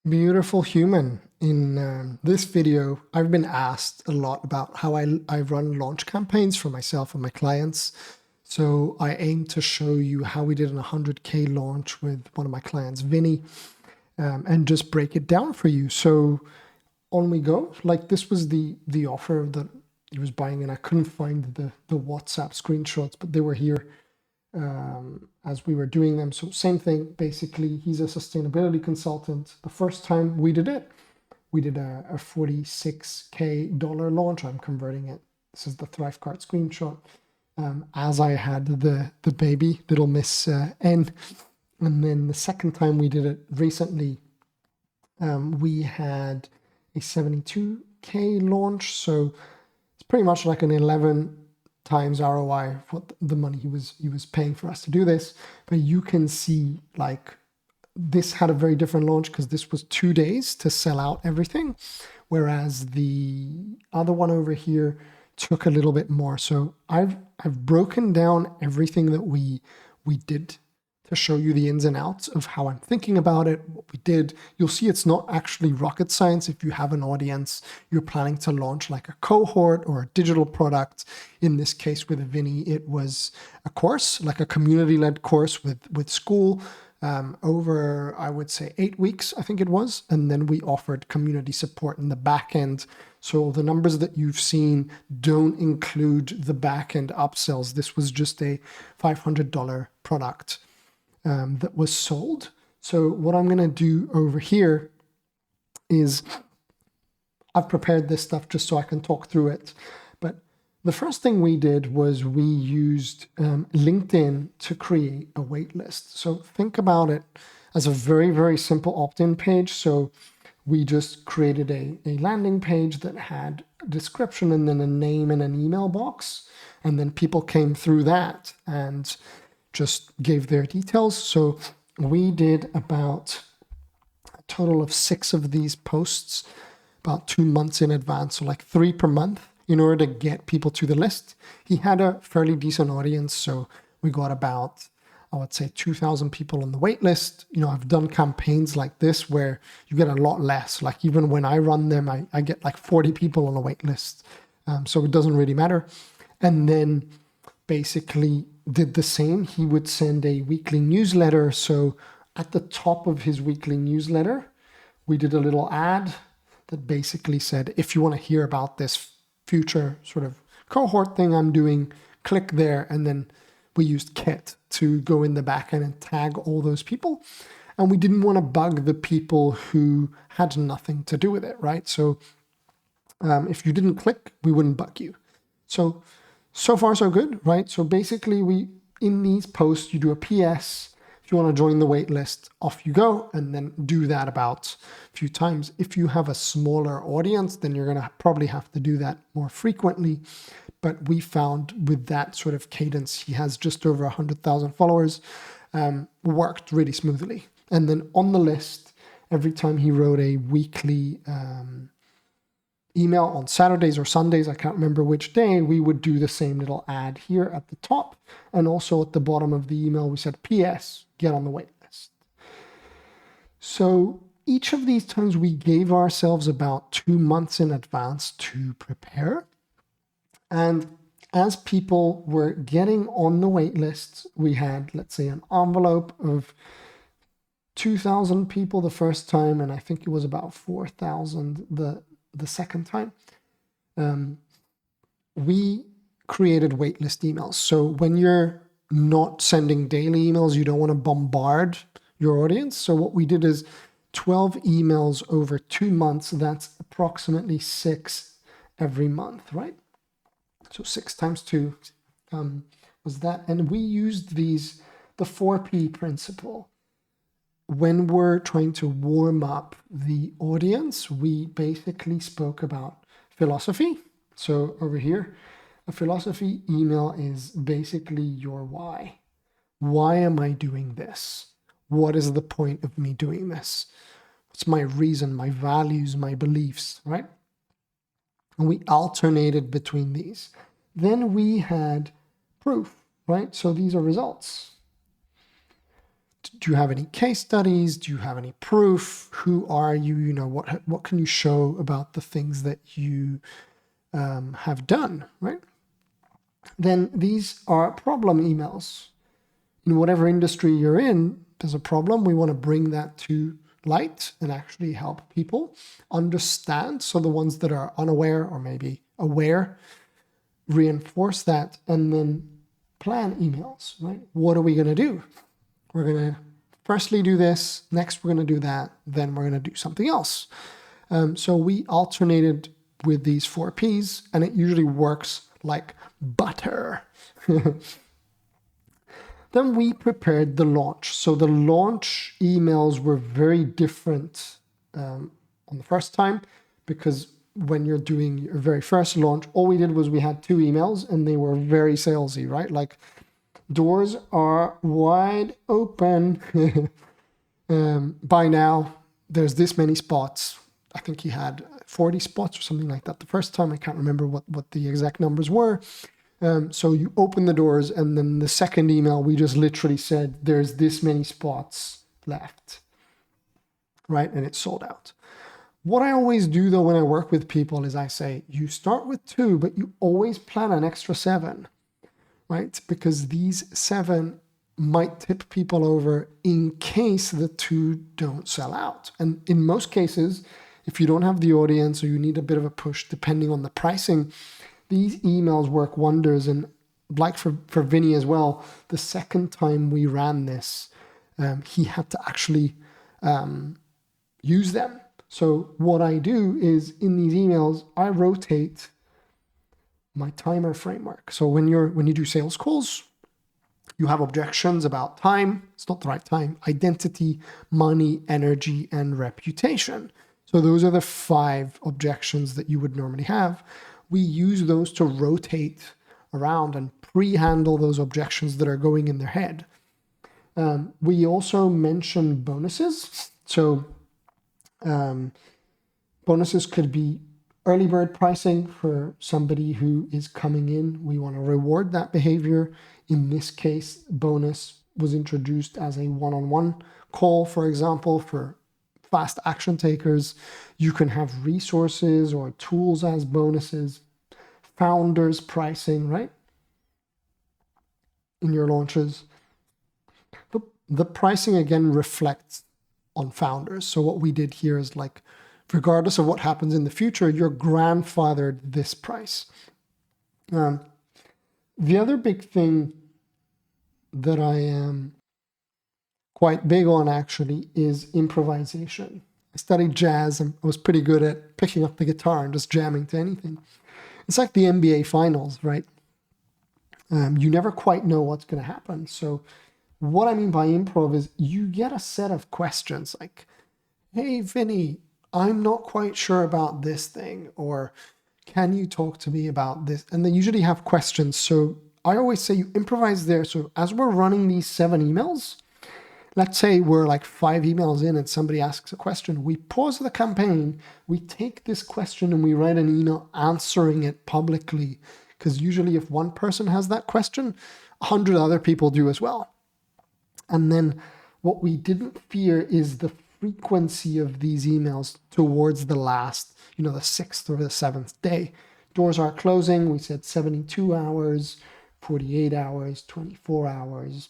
Beautiful human. In this video, I've been asked a lot about how I run launch campaigns for myself and my clients. So I aim to show you how we did an 100K launch with one of my clients, Vinny, and just break it down for you. So on we go. Like this was the offer that he was buying, and I couldn't find the WhatsApp screenshots, but they were here as we were doing them. So same thing, basically, he's a sustainability consultant. The first time we did it, we did a $46K launch. I'm converting it. This is the Thrivecart screenshot. As I had the baby, little Miss N. And then the second time we did it recently, we had a 72K launch. So it's pretty much like an 11 times ROI what the money he was paying for us to do this. But you can see like this had a very different launch because this was 2 days to sell out everything, whereas the other one over here took a little bit more. So I've broken down everything that we did to show you the ins and outs of how I'm thinking about it, what we did. You'll see it's not actually rocket science. If you have an audience, you're planning to launch like a cohort or a digital product. In this case with Vinny, it was a course, like a community-led course with school over, I would say, 8 weeks, I think it was. And then we offered community support in the back end. So the numbers that you've seen don't include the back end upsells. This was just a $500 product that was sold. So what I'm going to do over here is I've prepared this stuff just so I can talk through it. But the first thing we did was we used LinkedIn to create a wait list. So think about it as a very, very simple opt-in page. So we just created a landing page that had a description and then a name and an email box. And then people came through that and just gave their details. So we did about a total of 6 of these posts about 2 months in advance, so like 3 per month in order to get people to the list. He had a fairly decent audience, so we got about, I would say, 2,000 people on the wait list. You know, I've done campaigns like this where you get a lot less. Like even when I run them, I get like 40 people on a wait list. So it doesn't really matter. And then basically did the same. He would send a weekly newsletter. So at the top of his weekly newsletter, we did a little ad that basically said, if you want to hear about this future sort of cohort thing I'm doing, click there. And then we used Kit to go in the back end and tag all those people. And we didn't want to bug the people who had nothing to do with it, right? So if you didn't click, we wouldn't bug you. So far, so good, right? So basically, in these posts, you do a PS. If you want to join the wait list, off you go, and then do that about a few times. If you have a smaller audience, then you're going to probably have to do that more frequently. But we found with that sort of cadence, he has just over 100,000 followers, worked really smoothly. And then on the list, every time he wrote a weekly email on Saturdays or Sundays, I can't remember which day, we would do the same little ad here at the top. And also at the bottom of the email, we said, PS, get on the wait list. So each of these times we gave ourselves about 2 months in advance to prepare. And as people were getting on the wait list, we had, let's say, an envelope of 2,000 people the first time, and I think it was about 4,000 the second time. We created waitlist emails. So when you're not sending daily emails, you don't want to bombard your audience. So what we did is 12 emails over 2 months. That's approximately 6 every month, right? So 6 times 2 was that. And we used the 4P principle. When we're trying to warm up the audience, we basically spoke about philosophy. So over here, a philosophy email is basically your why. Why am I doing this? What is the point of me doing this? What's my reason, my values, my beliefs, right? And we alternated between these. Then we had proof, right? So these are results. Do you have any case studies? Do you have any proof? Who are you? What can you show about the things that you have done, right? Then these are problem emails. In whatever industry you're in, there's a problem. We want to bring that to light and actually help people understand. So the ones that are unaware or maybe aware, reinforce that, and then plan emails, right? What are we going to do? We're going to firstly do this, next we're going to do that, then we're going to do something else. So we alternated with these 4 Ps, and it usually works like butter. Then we prepared the launch. So the launch emails were very different on the first time, because when you're doing your very first launch, all we did was we had 2 emails and they were very salesy, right? Like, doors are wide open. By now, there's this many spots. I think he had 40 spots or something like that the first time. I can't remember what the exact numbers were. So you open the doors, and then the second email, we just literally said, there's this many spots left, right? And it's sold out. What I always do, though, when I work with people is I say, you start with 2, but you always plan an extra 7, right? Because these 7 might tip people over in case the 2 don't sell out. And in most cases, if you don't have the audience or you need a bit of a push, depending on the pricing, these emails work wonders. And like for Vinny as well, the second time we ran this, he had to actually use them. So what I do is in these emails, I rotate my timer framework. So when you do sales calls, you have objections about time. It's not the right time. Identity, money, energy, and reputation. So those are the 5 objections that you would normally have. We use those to rotate around and pre-handle those objections that are going in their head. We also mention bonuses. So bonuses could be early bird pricing for somebody who is coming in. We want to reward that behavior. In this case, bonus was introduced as a one-on-one call, for example, for fast action takers. You can have resources or tools as bonuses, founders pricing, right? In your launches. The pricing again reflects on founders. So what we did here is, like, regardless of what happens in the future, you're grandfathered this price. The other big thing that I am quite big on actually is improvisation. I studied jazz and I was pretty good at picking up the guitar and just jamming to anything. It's like the NBA finals, right? You never quite know what's going to happen. So what I mean by improv is you get a set of questions like, hey, Vinny, I'm not quite sure about this thing, or can you talk to me about this? And they usually have questions. So I always say you improvise there. So as we're running these 7 emails, let's say we're like 5 emails in and somebody asks a question, we pause the campaign, we take this question and we write an email answering it publicly. Because usually if one person has that question, 100 other people do as well. And then what we didn't fear is the frequency of these emails towards the last, the 6th or the 7th day. Doors are closing. We said 72 hours, 48 hours, 24 hours,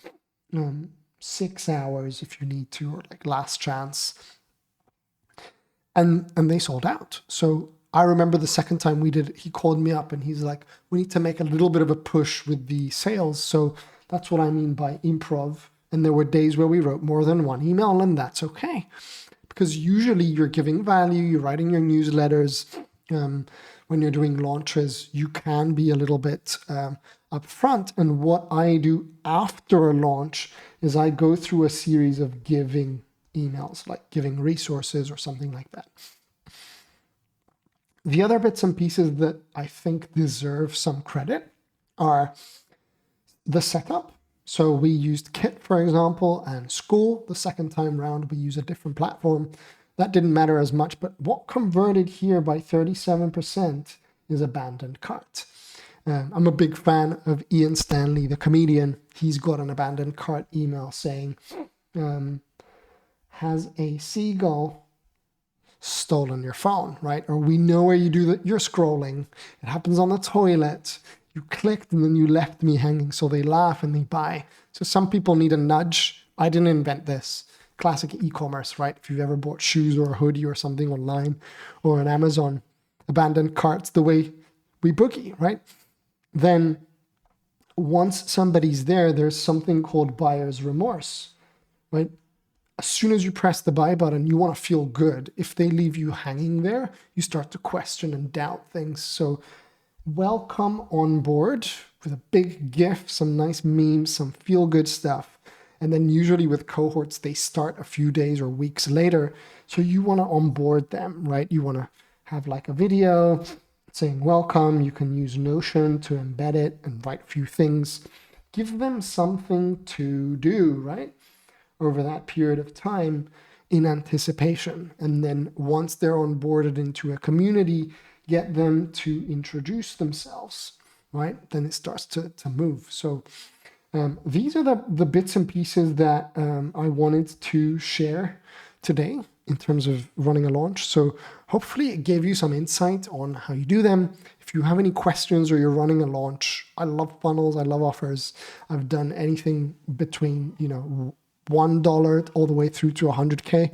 6 hours if you need to, or like last chance. And they sold out. So I remember the second time we did it, he called me up and he's like, we need to make a little bit of a push with the sales. So that's what I mean by improv. And there were days where we wrote more than 1 email, and that's okay. Because usually you're giving value, you're writing your newsletters. When you're doing launches, you can be a little bit upfront. And what I do after a launch is I go through a series of giving emails, like giving resources or something like that. The other bits and pieces that I think deserve some credit are the setup. So we used Kit, for example, and School. The second time round, we use a different platform. That didn't matter as much, but what converted here by 37% is abandoned cart. I'm a big fan of Ian Stanley, the comedian. He's got an abandoned cart email saying, has a seagull stolen your phone, right? Or we know where you do that. You're scrolling. It happens on the toilet. You clicked and then you left me hanging. So they laugh and they buy. So some people need a nudge. I didn't invent this. Classic e-commerce, right? If you've ever bought shoes or a hoodie or something online or on Amazon, abandoned carts, the way we bookie, right? Then once somebody's there, there's something called buyer's remorse, right? As soon as you press the buy button, you want to feel good. If they leave you hanging there, you start to question and doubt things. So welcome on board with a big gift, some nice memes, some feel good stuff. And then usually with cohorts, they start a few days or weeks later. So you want to onboard them, right? You want to have like a video saying welcome. You can use Notion to embed it and write a few things. Give them something to do, right? Over that period of time in anticipation. And then once they're onboarded into a community, get them to introduce themselves, right? Then it starts to move. So these are the bits and pieces that I wanted to share today in terms of running a launch. So hopefully it gave you some insight on how you do them. If you have any questions or you're running a launch, I love funnels, I love offers. I've done anything between, $1 all the way through to 100K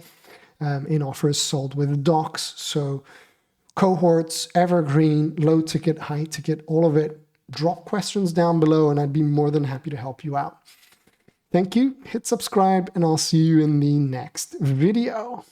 in offers sold with docs. So cohorts, evergreen, low ticket, high ticket, all of it. Drop questions down below and I'd be more than happy to help you out. Thank you. Hit subscribe and I'll see you in the next video.